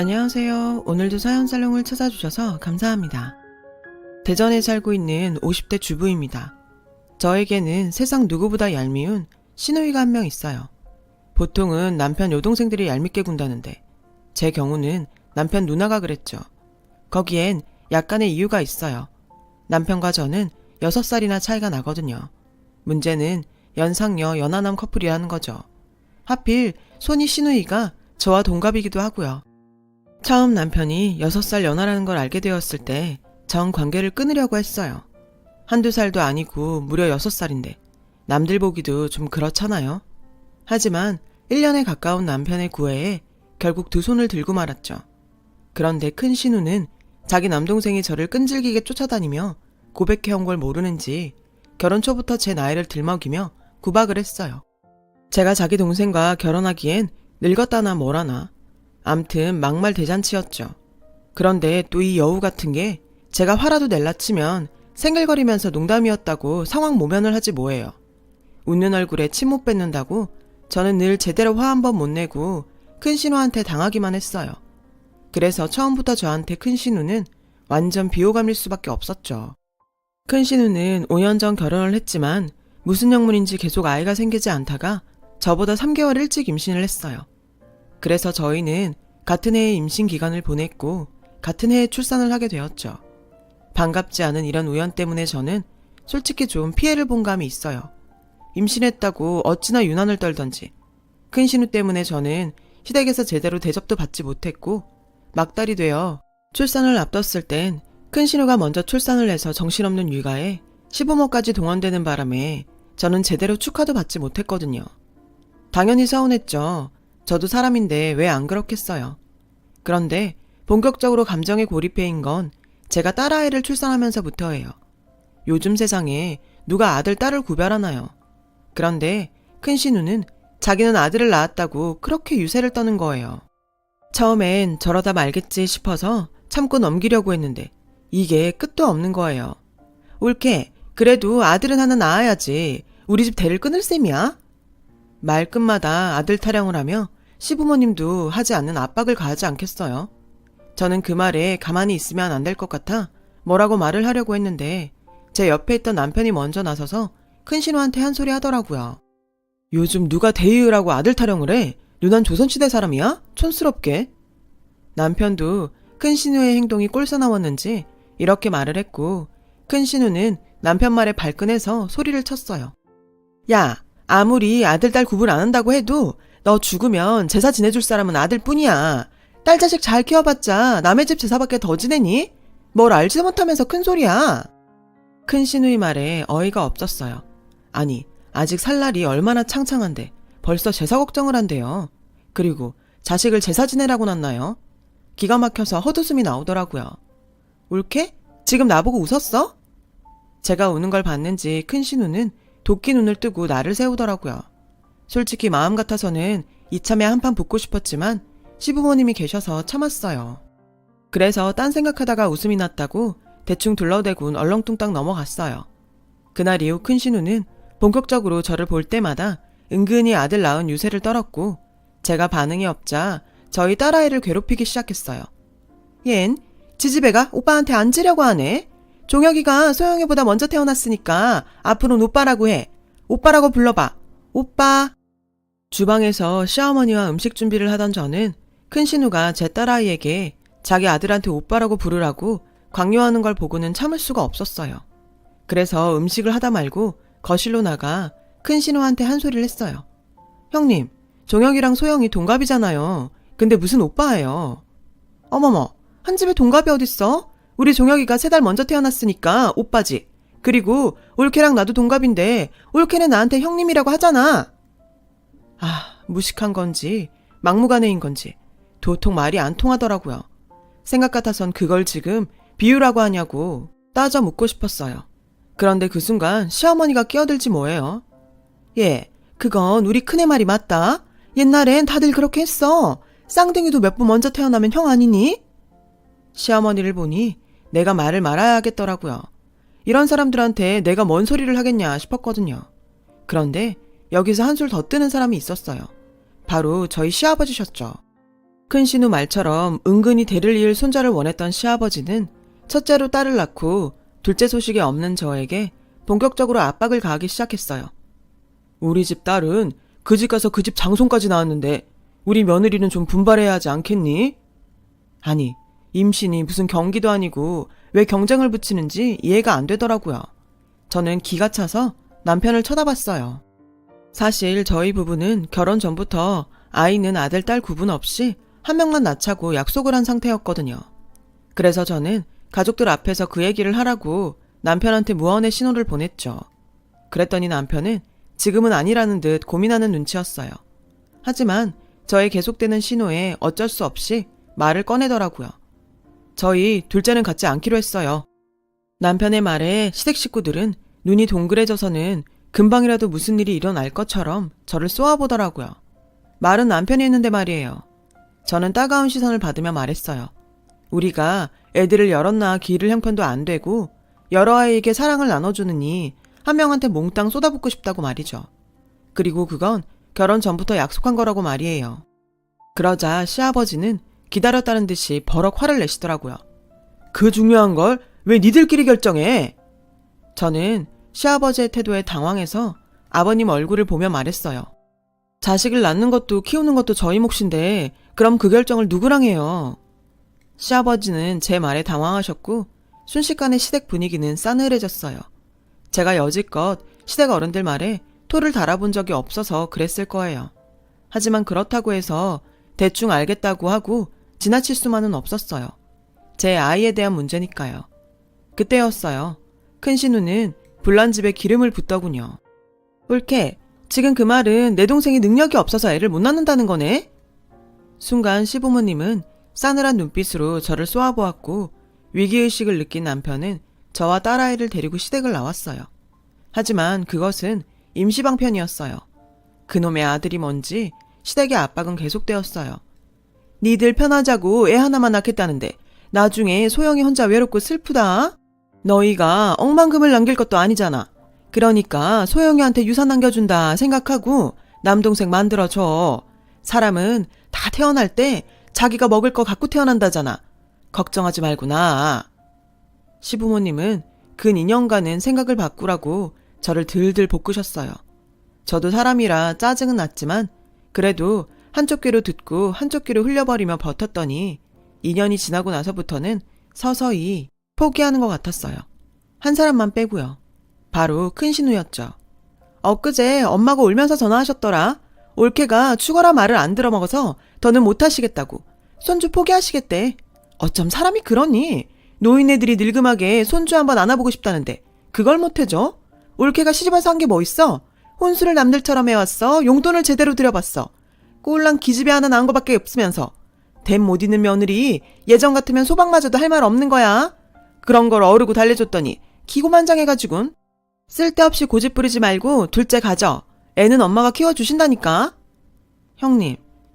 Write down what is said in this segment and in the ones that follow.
안녕하세요. 오늘도 사연살롱을 찾아주셔서 감사합니다. 대전에 살고 있는 50대 주부입니다. 저에게는 세상 누구보다 얄미운 시누이가 한 명 있어요. 보통은 남편 여동생들이 얄밉게 군다는데 제 경우는 남편 누나가 그랬죠. 거기엔 약간의 이유가 있어요. 남편과 저는 6살이나 차이가 나거든요. 문제는 연상녀 연하남 커플이라는 거죠. 하필 손이 시누이가 저와 동갑이기도 하고요. 처음 남편이 6살 연하라는 걸 알게 되었을 때 전 관계를 끊으려고 했어요. 한두 살도 아니고 무려 6살인데 남들 보기도 좀 그렇잖아요. 하지만 1년에 가까운 남편의 구애에 결국 두 손을 들고 말았죠. 그런데 큰 신우는 자기 남동생이 저를 끈질기게 쫓아다니며 고백해온 걸 모르는지 결혼 초부터 제 나이를 들먹이며 구박을 했어요. 제가 자기 동생과 결혼하기엔 늙었다나 뭐라나 암튼 막말 대잔치였죠. 그런데 또 이 여우 같은 게 제가 화라도 낼라 치면 생글거리면서 농담이었다고 상황 모면을 하지 뭐예요. 웃는 얼굴에 침 못 뱉는다고 저는 늘 제대로 화 한 번 못 내고 큰 신우한테 당하기만 했어요. 그래서 처음부터 저한테 큰 신우는 완전 비호감일 수밖에 없었죠. 큰 신우는 5년 전 결혼을 했지만 무슨 영문인지 계속 아이가 생기지 않다가 저보다 3개월 일찍 임신을 했어요. 그래서 저희는 같은 해에 임신 기간을 보냈고 같은 해에 출산을 하게 되었죠. 반갑지 않은 이런 우연 때문에 저는 솔직히 좀 피해를 본 감이 있어요. 임신했다고 어찌나 유난을 떨던지. 큰 신우 때문에 저는 시댁에서 제대로 대접도 받지 못했고 막달이 되어 출산을 앞뒀을 땐 큰 신우가 먼저 출산을 해서 정신없는 육아에 시부모까지 동원되는 바람에 저는 제대로 축하도 받지 못했거든요. 당연히 서운했죠. 저도 사람인데 왜 안 그렇겠어요. 그런데 본격적으로 감정에 골입해인 건 제가 딸아이를 출산하면서부터예요. 요즘 세상에 누가 아들, 딸을 구별하나요? 그런데 큰 신우는 자기는 아들을 낳았다고 그렇게 유세를 떠는 거예요. 처음엔 저러다 말겠지 싶어서 참고 넘기려고 했는데 이게 끝도 없는 거예요. 옳게 그래도 아들은 하나 낳아야지 우리 집 대를 끊을 셈이야? 말끝마다 아들 타령을 하며 시부모님도 하지 않는 압박을 가하지 않겠어요? 저는 그 말에 가만히 있으면 안 될 것 같아 뭐라고 말을 하려고 했는데 제 옆에 있던 남편이 먼저 나서서 큰 신우한테 한 소리 하더라고요. 요즘 누가 대의라고 아들 타령을 해? 누난 조선시대 사람이야? 촌스럽게. 남편도 큰 신우의 행동이 꼴사나웠는지 이렇게 말을 했고 큰 신우는 남편 말에 발끈해서 소리를 쳤어요. 야, 아무리 아들, 딸 구분 안 한다고 해도 너 죽으면 제사 지내줄 사람은 아들뿐이야. 딸 자식 잘 키워봤자 남의 집 제사밖에 더 지내니? 뭘 알지도 못하면서 큰 소리야. 큰 신우의 말에 어이가 없었어요. 아니, 아직 살 날이 얼마나 창창한데 벌써 제사 걱정을 한대요. 그리고 자식을 제사 지내라고 놨나요? 기가 막혀서 헛웃음이 나오더라고요. 옳게? 지금 나보고 웃었어? 제가 우는 걸 봤는지 큰 신우는 도끼 눈을 뜨고 나를 세우더라고요. 솔직히 마음 같아서는 이참에 한판 붙고 싶었지만 시부모님이 계셔서 참았어요. 그래서 딴 생각하다가 웃음이 났다고 대충 둘러대곤 얼렁뚱땅 넘어갔어요. 그날 이후 큰 신우는 본격적으로 저를 볼 때마다 은근히 아들 낳은 유세를 떨었고 제가 반응이 없자 저희 딸아이를 괴롭히기 시작했어요. 얜 지지배가 오빠한테 앉으려고 하네. 종혁이가 소영이보다 먼저 태어났으니까 앞으로는 오빠라고 해. 오빠라고 불러봐. 오빠. 주방에서 시어머니와 음식 준비를 하던 저는 큰 신우가 제 딸아이에게 자기 아들한테 오빠라고 부르라고 강요하는 걸 보고는 참을 수가 없었어요. 그래서 음식을 하다 말고 거실로 나가 큰 신우한테 한 소리를 했어요. 형님, 종혁이랑 소영이 동갑이잖아요. 근데 무슨 오빠예요. 어머머, 한 집에 동갑이 어딨어? 우리 종혁이가 3달 먼저 태어났으니까 오빠지. 그리고 올케랑 나도 동갑인데 올케는 나한테 형님이라고 하잖아. 아, 무식한 건지 막무가내인 건지 도통 말이 안 통하더라고요. 생각 같아선 그걸 지금 비유라고 하냐고 따져 묻고 싶었어요. 그런데 그 순간 시어머니가 끼어들지 뭐예요. 예, 그건 우리 큰애 말이 맞다. 옛날엔 다들 그렇게 했어. 쌍둥이도 몇 번 먼저 태어나면 형 아니니? 시어머니를 보니 내가 말을 말아야겠더라고요. 이런 사람들한테 내가 뭔 소리를 하겠냐 싶었거든요. 그런데 여기서 한술 더 뜨는 사람이 있었어요. 바로 저희 시아버지셨죠. 큰 신우 말처럼 은근히 대를 이을 손자를 원했던 시아버지는 첫째로 딸을 낳고 둘째 소식이 없는 저에게 본격적으로 압박을 가하기 시작했어요. 우리 집 딸은 그 집 가서 그 집 장손까지 낳았는데 우리 며느리는 좀 분발해야 하지 않겠니? 아니, 임신이 무슨 경기도 아니고 왜 경쟁을 붙이는지 이해가 안 되더라고요. 저는 기가 차서 남편을 쳐다봤어요. 사실 저희 부부는 결혼 전부터 아이는 아들, 딸 구분 없이 한 명만 낳자고 약속을 한 상태였거든요. 그래서 저는 가족들 앞에서 그 얘기를 하라고 남편한테 무언의 신호를 보냈죠. 그랬더니 남편은 지금은 아니라는 듯 고민하는 눈치였어요. 하지만 저의 계속되는 신호에 어쩔 수 없이 말을 꺼내더라고요. 저희 둘째는 갖지 않기로 했어요. 남편의 말에 시댁 식구들은 눈이 동그래져서는 금방이라도 무슨 일이 일어날 것처럼 저를 쏘아보더라고요. 말은 남편이 했는데 말이에요. 저는 따가운 시선을 받으며 말했어요. 우리가 애들을 여럿 낳아 기를 형편도 안 되고 여러 아이에게 사랑을 나눠주느니 한 명한테 몽땅 쏟아붓고 싶다고 말이죠. 그리고 그건 결혼 전부터 약속한 거라고 말이에요. 그러자 시아버지는 기다렸다는 듯이 버럭 화를 내시더라고요. 그 중요한 걸 왜 니들끼리 결정해? 저는 시아버지의 태도에 당황해서 아버님 얼굴을 보며 말했어요. 자식을 낳는 것도 키우는 것도 저희 몫인데 그럼 그 결정을 누구랑 해요? 시아버지는 제 말에 당황하셨고 순식간에 시댁 분위기는 싸늘해졌어요. 제가 여지껏 시댁 어른들 말에 토를 달아본 적이 없어서 그랬을 거예요. 하지만 그렇다고 해서 대충 알겠다고 하고 지나칠 수만은 없었어요. 제 아이에 대한 문제니까요. 그때였어요. 큰 신우는 불난 집에 기름을 붓더군요. 옳게, 지금 그 말은 내 동생이 능력이 없어서 애를 못 낳는다는 거네? 순간 시부모님은 싸늘한 눈빛으로 저를 쏘아보았고 위기의식을 느낀 남편은 저와 딸아이를 데리고 시댁을 나왔어요. 하지만 그것은 임시방편이었어요. 그놈의 아들이 뭔지 시댁의 압박은 계속되었어요. 니들 편하자고 애 하나만 낳겠다는데 나중에 소영이 혼자 외롭고 슬프다? 너희가 억만금을 남길 것도 아니잖아. 그러니까 소영이한테 유산 남겨준다 생각하고 남동생 만들어줘. 사람은 다 태어날 때 자기가 먹을 거 갖고 태어난다잖아. 걱정하지 말고 나. 시부모님은 근 2년간은 생각을 바꾸라고 저를 들들 볶으셨어요. 저도 사람이라 짜증은 났지만 그래도 한쪽 귀로 듣고 한쪽 귀로 흘려버리며 버텼더니 2년이 지나고 나서부터는 서서히 포기하는 것 같았어요. 한 사람만 빼고요. 바로 큰 신우였죠. 엊그제 엄마가 울면서 전화하셨더라. 올케가 죽어라 말을 안 들어먹어서 더는 못하시겠다고. 손주 포기하시겠대. 어쩜 사람이 그러니? 노인네들이 늙음하게 손주 한번 안아보고 싶다는데 그걸 못해줘? 올케가 시집와서 한 게 뭐 있어? 혼수를 남들처럼 해왔어. 용돈을 제대로 들여봤어. 꼴랑 기집애 하나 낳은 거밖에 없으면서. 댐 못 있는 며느리 예전 같으면 소방마저도 할 말 없는 거야. 그런 걸 어르고 달래줬더니 기고만장해가지군. 쓸데없이 고집 부리지 말고 둘째 가져. 애는 엄마가 키워주신다니까.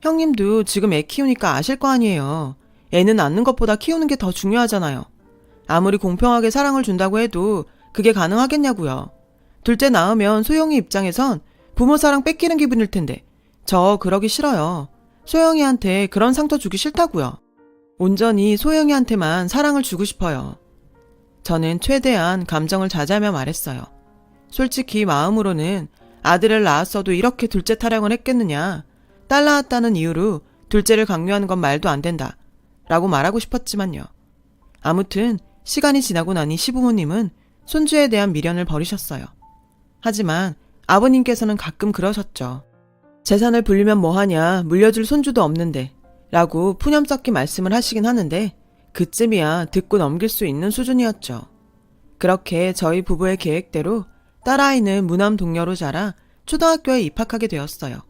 형님도 지금 애 키우니까 아실 거 아니에요. 애는 낳는 것보다 키우는 게 더 중요하잖아요. 아무리 공평하게 사랑을 준다고 해도 그게 가능하겠냐고요. 둘째 낳으면 소영이 입장에선 부모 사랑 뺏기는 기분일 텐데 저 그러기 싫어요. 소영이한테 그런 상처 주기 싫다고요. 온전히 소영이한테만 사랑을 주고 싶어요. 저는 최대한 감정을 자제하며 말했어요. 솔직히 마음으로는 아들을 낳았어도 이렇게 둘째 타령을 했겠느냐. 딸 낳았다는 이유로 둘째를 강요하는 건 말도 안 된다. 라고 말하고 싶었지만요. 아무튼 시간이 지나고 나니 시부모님은 손주에 대한 미련을 버리셨어요. 하지만 아버님께서는 가끔 그러셨죠. 재산을 불리면 뭐하냐, 물려줄 손주도 없는데 라고 푸념 섞인 말씀을 하시긴 하는데 그쯤이야 듣고 넘길 수 있는 수준이었죠. 그렇게 저희 부부의 계획대로 딸아이는 무남 동료로 자라 초등학교에 입학하게 되었어요.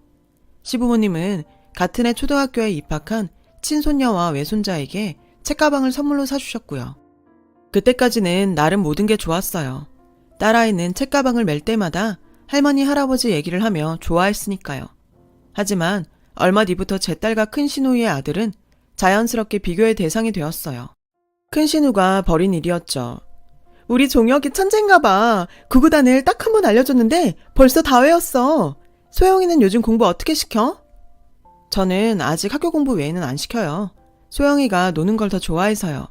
시부모님은 같은 해 초등학교에 입학한 친손녀와 외손자에게 책가방을 선물로 사주셨고요. 그때까지는 나름 모든 게 좋았어요. 딸아이는 책가방을 맬 때마다 할머니 할아버지 얘기를 하며 좋아했으니까요. 하지만 얼마 뒤부터 제 딸과 큰 신우의 아들은 자연스럽게 비교의 대상이 되었어요. 큰 신우가 벌인 일이었죠. 우리 종혁이 천재인가 봐. 구구단을 딱 한 번 알려줬는데 벌써 다 외웠어. 소영이는 요즘 공부 어떻게 시켜? 저는 아직 학교 공부 외에는 안 시켜요. 소영이가 노는 걸 더 좋아해서요.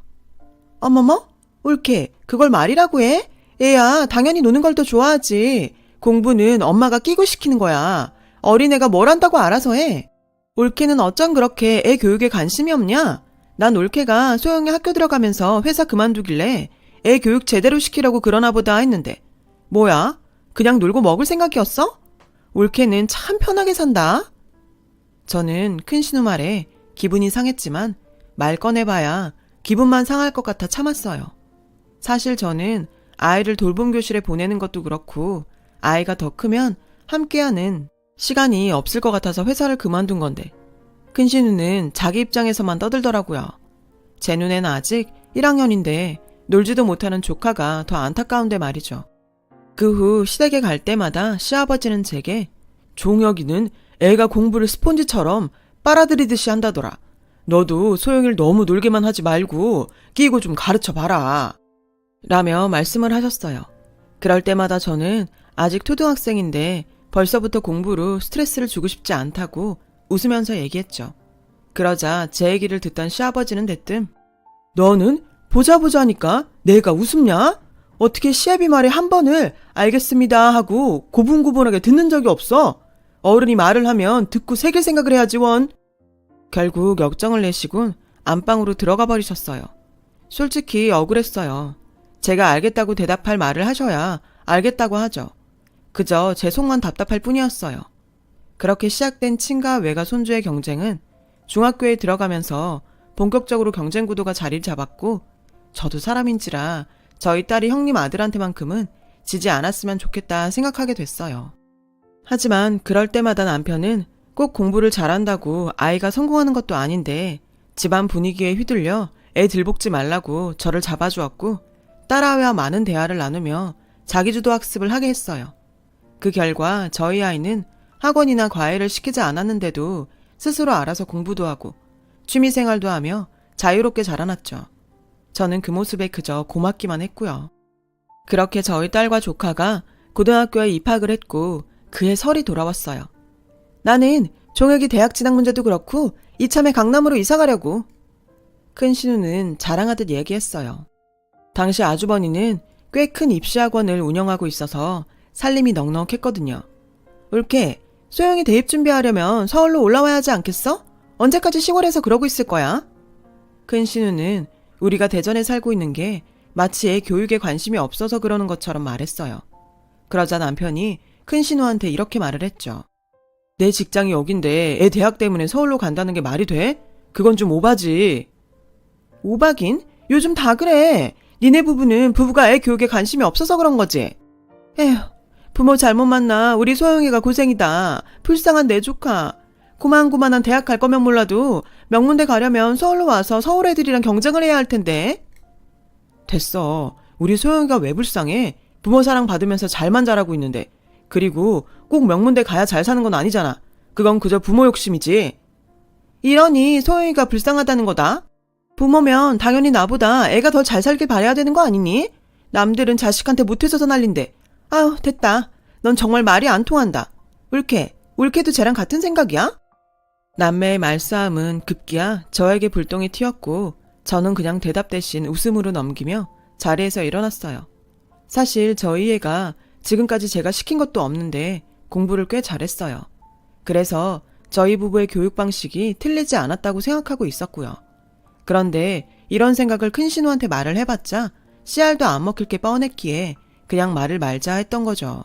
어머머? 옳게 그걸 말이라고 해? 애야 당연히 노는 걸 더 좋아하지. 공부는 엄마가 끼고 시키는 거야. 어린애가 뭘 한다고 알아서 해. 올케는 어쩜 그렇게 애 교육에 관심이 없냐? 난 올케가 소영이 학교 들어가면서 회사 그만두길래 애 교육 제대로 시키려고 그러나 보다 했는데 뭐야? 그냥 놀고 먹을 생각이었어? 올케는 참 편하게 산다. 저는 큰 신우 말에 기분이 상했지만 말 꺼내봐야 기분만 상할 것 같아 참았어요. 사실 저는 아이를 돌봄 교실에 보내는 것도 그렇고 아이가 더 크면 함께하는 시간이 없을 것 같아서 회사를 그만둔 건데 큰 신우는 자기 입장에서만 떠들더라고요. 제 눈에는 아직 1학년인데 놀지도 못하는 조카가 더 안타까운데 말이죠. 그 후 시댁에 갈 때마다 시아버지는 제게 종혁이는 애가 공부를 스폰지처럼 빨아들이듯이 한다더라. 너도 소영이를 너무 놀게만 하지 말고 끼고 좀 가르쳐봐라. 라며 말씀을 하셨어요. 그럴 때마다 저는 아직 초등학생인데 벌써부터 공부로 스트레스를 주고 싶지 않다고 웃으면서 얘기했죠. 그러자 제 얘기를 듣던 시아버지는 대뜸 너는 보자 하니까 내가 웃음냐? 어떻게 시애비 말에 한 번을 알겠습니다 하고 고분고분하게 듣는 적이 없어? 어른이 말을 하면 듣고 새길 생각을 해야지 원. 결국 역정을 내시곤 안방으로 들어가 버리셨어요. 솔직히 억울했어요. 제가 알겠다고 대답할 말을 하셔야 알겠다고 하죠. 그저 제 속만 답답할 뿐이었어요. 그렇게 시작된 친가 외가 손주의 경쟁은 중학교에 들어가면서 본격적으로 경쟁 구도가 자리를 잡았고 저도 사람인지라 저희 딸이 형님 아들한테만큼은 지지 않았으면 좋겠다 생각하게 됐어요. 하지만 그럴 때마다 남편은 꼭 공부를 잘한다고 아이가 성공하는 것도 아닌데 집안 분위기에 휘둘려 애 들볶지 말라고 저를 잡아주었고 딸아이와 많은 대화를 나누며 자기주도 학습을 하게 했어요. 그 결과 저희 아이는 학원이나 과외를 시키지 않았는데도 스스로 알아서 공부도 하고 취미생활도 하며 자유롭게 자라났죠. 저는 그 모습에 그저 고맙기만 했고요. 그렇게 저희 딸과 조카가 고등학교에 입학을 했고 그해 설이 돌아왔어요. 나는 종혁이 대학 진학 문제도 그렇고 이참에 강남으로 이사 가려고. 큰 신우는 자랑하듯 얘기했어요. 당시 아주버니는 꽤 큰 입시학원을 운영하고 있어서 살림이 넉넉했거든요. 옳게 소영이 대입 준비하려면 서울로 올라와야 하지 않겠어? 언제까지 시골에서 그러고 있을 거야? 큰 신우는 우리가 대전에 살고 있는 게 마치 애 교육에 관심이 없어서 그러는 것처럼 말했어요. 그러자 남편이 큰 신우한테 이렇게 말을 했죠. 내 직장이 여긴데 애 대학 때문에 서울로 간다는 게 말이 돼? 그건 좀 오바지. 오바긴? 요즘 다 그래. 니네 부부는 부부가 애 교육에 관심이 없어서 그런 거지. 에휴, 부모 잘못 만나 우리 소영이가 고생이다. 불쌍한 내 조카. 고만고만한 대학 갈 거면 몰라도 명문대 가려면 서울로 와서 서울 애들이랑 경쟁을 해야 할 텐데. 됐어. 우리 소영이가 왜 불쌍해? 부모 사랑 받으면서 잘만 자라고 있는데. 그리고 꼭 명문대 가야 잘 사는 건 아니잖아. 그건 그저 부모 욕심이지. 이러니 소영이가 불쌍하다는 거다. 부모면 당연히 나보다 애가 더 잘 살길 바라야 되는 거 아니니? 남들은 자식한테 못해줘서 난린데. 아유 됐다. 넌 정말 말이 안 통한다. 울케도 쟤랑 같은 생각이야? 남매의 말싸움은 급기야 저에게 불똥이 튀었고 저는 그냥 대답 대신 웃음으로 넘기며 자리에서 일어났어요. 사실 저희 애가 지금까지 제가 시킨 것도 없는데 공부를 꽤 잘했어요. 그래서 저희 부부의 교육 방식이 틀리지 않았다고 생각하고 있었고요. 그런데 이런 생각을 큰 신우한테 말을 해봤자 씨알도 안 먹힐 게 뻔했기에 그냥 말을 말자 했던 거죠.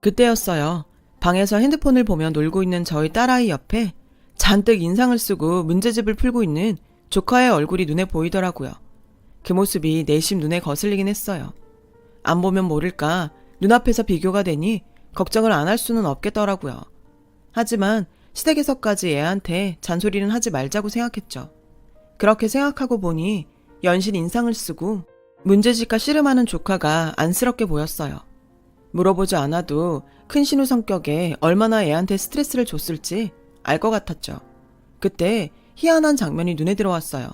그때였어요. 방에서 핸드폰을 보며 놀고 있는 저희 딸아이 옆에 잔뜩 인상을 쓰고 문제집을 풀고 있는 조카의 얼굴이 눈에 보이더라고요. 그 모습이 내심 눈에 거슬리긴 했어요. 안 보면 모를까 눈앞에서 비교가 되니 걱정을 안 할 수는 없겠더라고요. 하지만 시댁에서까지 애한테 잔소리는 하지 말자고 생각했죠. 그렇게 생각하고 보니 연신 인상을 쓰고 문제집과 씨름하는 조카가 안쓰럽게 보였어요. 물어보지 않아도 큰 신우 성격에 얼마나 애한테 스트레스를 줬을지 알 것 같았죠. 그때 희한한 장면이 눈에 들어왔어요.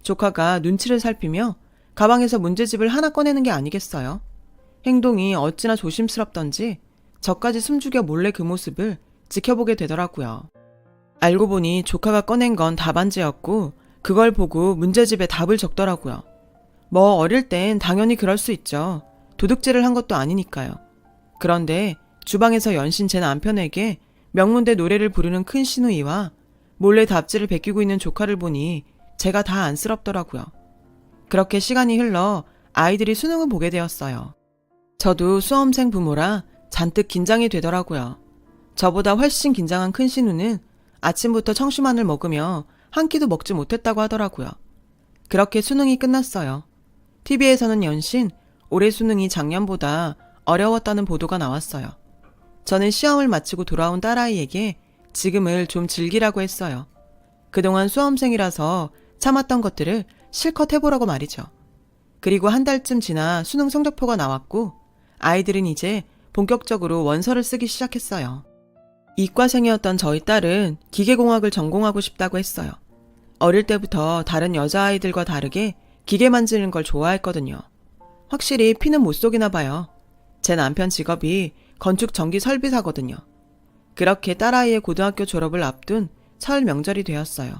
조카가 눈치를 살피며 가방에서 문제집을 하나 꺼내는 게 아니겠어요? 행동이 어찌나 조심스럽던지 저까지 숨죽여 몰래 그 모습을 지켜보게 되더라고요. 알고 보니 조카가 꺼낸 건 답안지였고 그걸 보고 문제집에 답을 적더라고요. 뭐 어릴 땐 당연히 그럴 수 있죠. 도둑질을 한 것도 아니니까요. 그런데 주방에서 연신 제 남편에게 명문대 노래를 부르는 큰 시누이와 몰래 답지를 베끼고 있는 조카를 보니 제가 다 안쓰럽더라고요. 그렇게 시간이 흘러 아이들이 수능을 보게 되었어요. 저도 수험생 부모라 잔뜩 긴장이 되더라고요. 저보다 훨씬 긴장한 큰 시누는 아침부터 청심환을 먹으며 한 끼도 먹지 못했다고 하더라고요. 그렇게 수능이 끝났어요. TV에서는 연신 올해 수능이 작년보다 어려웠다는 보도가 나왔어요. 저는 시험을 마치고 돌아온 딸아이에게 지금을 좀 즐기라고 했어요. 그동안 수험생이라서 참았던 것들을 실컷 해보라고 말이죠. 그리고 한 달쯤 지나 수능 성적표가 나왔고 아이들은 이제 본격적으로 원서를 쓰기 시작했어요. 이과생이었던 저희 딸은 기계공학을 전공하고 싶다고 했어요. 어릴 때부터 다른 여자아이들과 다르게 기계 만지는 걸 좋아했거든요. 확실히 피는 못 속이나 봐요. 제 남편 직업이 건축 전기 설비사거든요. 그렇게 딸아이의 고등학교 졸업을 앞둔 설 명절이 되었어요.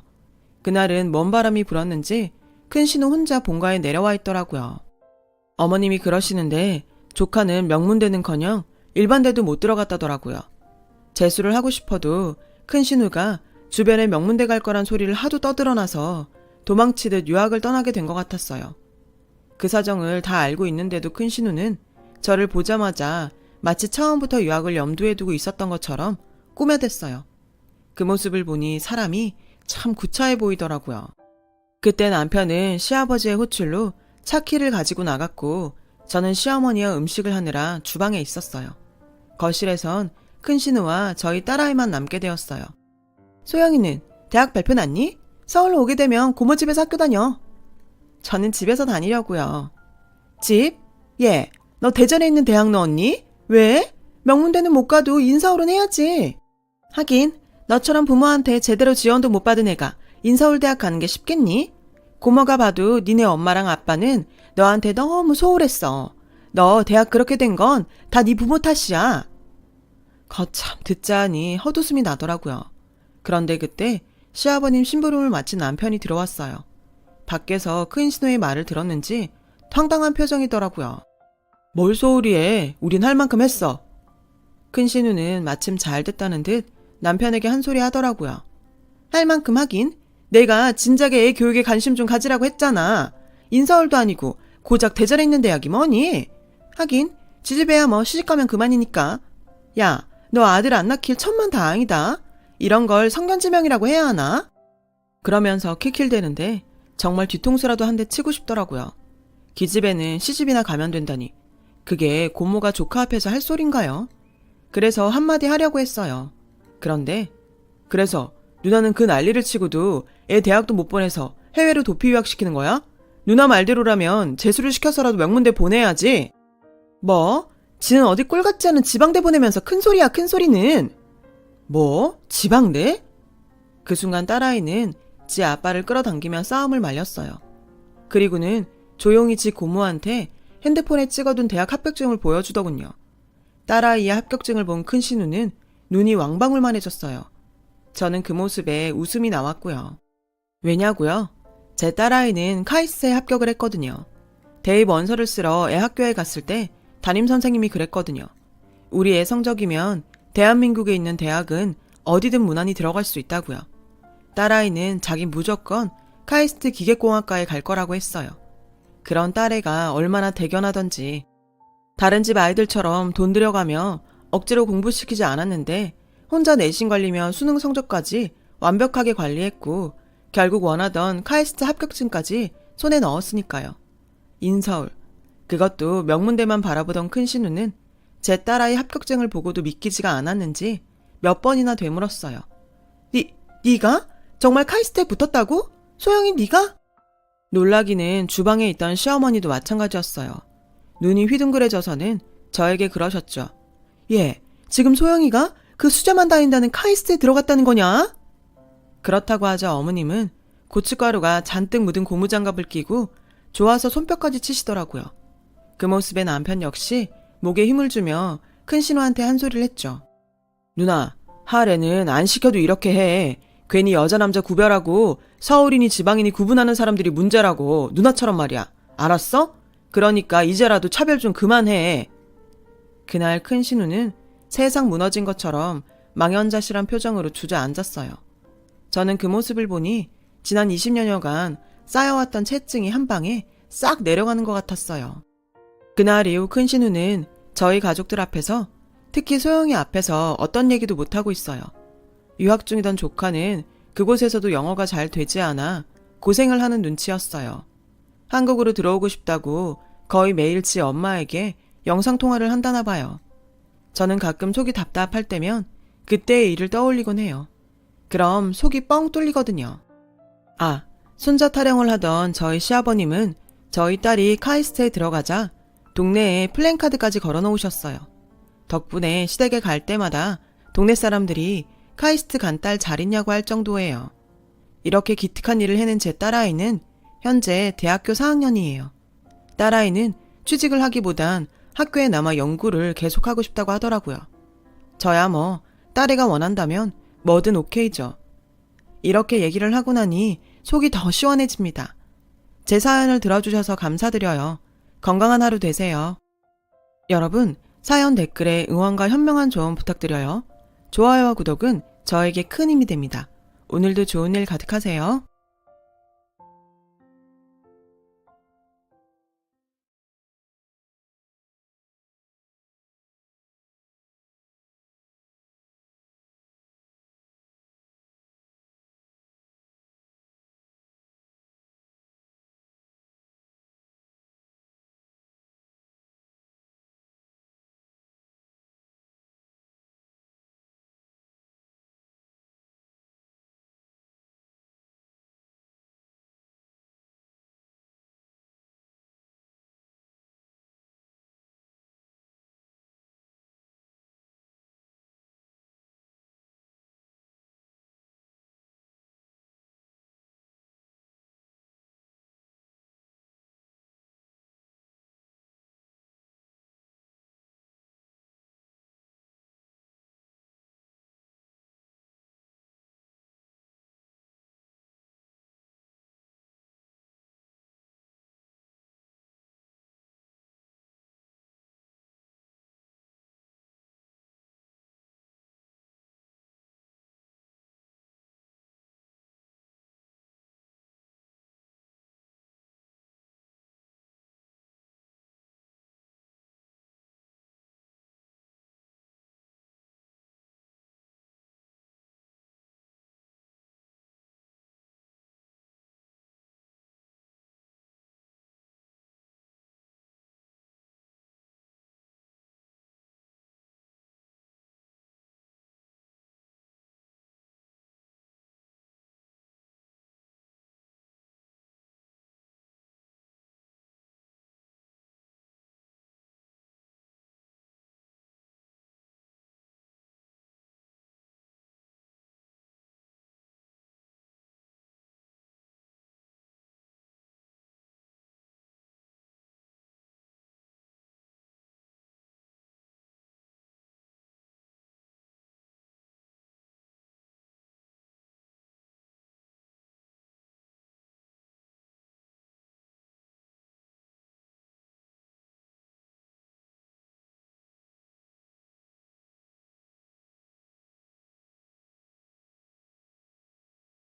그날은 먼 바람이 불었는지 큰 신우 혼자 본가에 내려와 있더라고요. 어머님이 그러시는데 조카는 명문대는커녕 일반대도 못 들어갔다더라고요. 재수를 하고 싶어도 큰 신우가 주변에 명문대 갈 거란 소리를 하도 떠들어놔서 도망치듯 유학을 떠나게 된 것 같았어요. 그 사정을 다 알고 있는데도 큰 신우는 저를 보자마자 마치 처음부터 유학을 염두에 두고 있었던 것처럼 꾸며댔어요. 그 모습을 보니 사람이 참 구차해 보이더라고요. 그때 남편은 시아버지의 호출로 차 키를 가지고 나갔고 저는 시어머니와 음식을 하느라 주방에 있었어요. 거실에선 큰 신우와 저희 딸아이만 남게 되었어요. 소영이는 대학 발표 났니? 서울로 오게 되면 고모 집에서 학교 다녀. 저는 집에서 다니려고요. 집? 예, 너 대전에 있는 대학 넣었니? 왜? 명문대는 못 가도 인서울은 해야지. 하긴 너처럼 부모한테 제대로 지원도 못 받은 애가 인서울대학 가는 게 쉽겠니? 고모가 봐도 니네 엄마랑 아빠는 너한테 너무 소홀했어. 너 대학 그렇게 된 건 다 네 부모 탓이야. 거참 듣자 하니 헛웃음이 나더라고요. 그런데 그때 시아버님 심부름을 마친 남편이 들어왔어요. 밖에서 큰 신우의 말을 들었는지 황당한 표정이더라고요. 뭘 소홀히 해. 우린 할 만큼 했어. 큰 신우는 마침 잘 됐다는 듯 남편에게 한 소리 하더라고요. 할 만큼 하긴. 내가 진작에 애 교육에 관심 좀 가지라고 했잖아. 인서울도 아니고 고작 대전에 있는 대학이 뭐니? 하긴 지집애야 뭐 시집가면 그만이니까. 야, 너 아들 안 낳길 천만다행이다. 이런 걸 성견지명이라고 해야 하나? 그러면서 킬킬대는데 정말 뒤통수라도 한 대 치고 싶더라고요. 기집애는 시집이나 가면 된다니. 그게 고모가 조카 앞에서 할 소린가요? 그래서 한마디 하려고 했어요. 그런데 그래서 누나는 그 난리를 치고도 애 대학도 못 보내서 해외로 도피 유학시키는 거야? 누나 말대로라면 재수를 시켜서라도 명문대 보내야지. 뭐? 지는 어디 꼴 같지 않은 지방대 보내면서 큰 소리야, 큰 소리는. 뭐? 지방대? 그 순간 딸아이는 지 아빠를 끌어당기며 싸움을 말렸어요. 그리고는 조용히 지 고모한테 핸드폰에 찍어둔 대학 합격증을 보여주더군요. 딸아이의 합격증을 본 큰 신우는 눈이 왕방울만해졌어요. 저는 그 모습에 웃음이 나왔고요. 왜냐고요? 제 딸아이는 카이스트에 합격을 했거든요. 대입 원서를 쓰러 애 학교에 갔을 때 담임선생님이 그랬거든요. 우리 애 성적이면 대한민국에 있는 대학은 어디든 무난히 들어갈 수 있다고요. 딸아이는 자기 무조건 카이스트 기계공학과에 갈 거라고 했어요. 그런 딸애가 얼마나 대견하던지. 다른 집 아이들처럼 돈 들여가며 억지로 공부시키지 않았는데 혼자 내신 관리며 수능 성적까지 완벽하게 관리했고 결국 원하던 카이스트 합격증까지 손에 넣었으니까요. 인서울, 그것도 명문대만 바라보던 큰 신우는 제 딸아이 합격증을 보고도 믿기지가 않았는지 몇 번이나 되물었어요. 네가? 정말 카이스트에 붙었다고? 소영이 네가? 놀라기는 주방에 있던 시어머니도 마찬가지였어요. 눈이 휘둥그레져서는 저에게 그러셨죠. 예, 지금 소영이가 그 수자만 다닌다는 카이스트에 들어갔다는 거냐? 그렇다고 하자 어머님은 고춧가루가 잔뜩 묻은 고무장갑을 끼고 좋아서 손뼉까지 치시더라고요. 그 모습에 남편 역시 목에 힘을 주며 큰 신우한테 한 소리를 했죠. 누나, 하래는 안 시켜도 이렇게 해. 괜히 여자 남자 구별하고 서울이니 지방이니 구분하는 사람들이 문제라고. 누나처럼 말이야. 알았어? 그러니까 이제라도 차별 좀 그만해. 그날 큰 신우는 세상 무너진 것처럼 망연자실한 표정으로 주저앉았어요. 저는 그 모습을 보니 지난 20년여간 쌓여왔던 채증이 한 방에 싹 내려가는 것 같았어요. 그날 이후 큰 신우는 저희 가족들 앞에서, 특히 소영이 앞에서 어떤 얘기도 못하고 있어요. 유학 중이던 조카는 그곳에서도 영어가 잘 되지 않아 고생을 하는 눈치였어요. 한국으로 들어오고 싶다고 거의 매일 지 엄마에게 영상통화를 한다나 봐요. 저는 가끔 속이 답답할 때면 그때의 일을 떠올리곤 해요. 그럼 속이 뻥 뚫리거든요. 아, 손자 타령을 하던 저희 시아버님은 저희 딸이 카이스트에 들어가자 동네에 플랜카드까지 걸어놓으셨어요. 덕분에 시댁에 갈 때마다 동네 사람들이 카이스트 간 딸 잘 있냐고 할 정도예요. 이렇게 기특한 일을 해낸 제 딸아이는 현재 대학교 4학년이에요. 딸아이는 취직을 하기보단 학교에 남아 연구를 계속하고 싶다고 하더라고요. 저야 뭐 딸애가 원한다면 뭐든 오케이죠. 이렇게 얘기를 하고 나니 속이 더 시원해집니다. 제 사연을 들어주셔서 감사드려요. 건강한 하루 되세요. 여러분, 사연 댓글에 응원과 현명한 조언 부탁드려요. 좋아요와 구독은 저에게 큰 힘이 됩니다. 오늘도 좋은 일 가득하세요.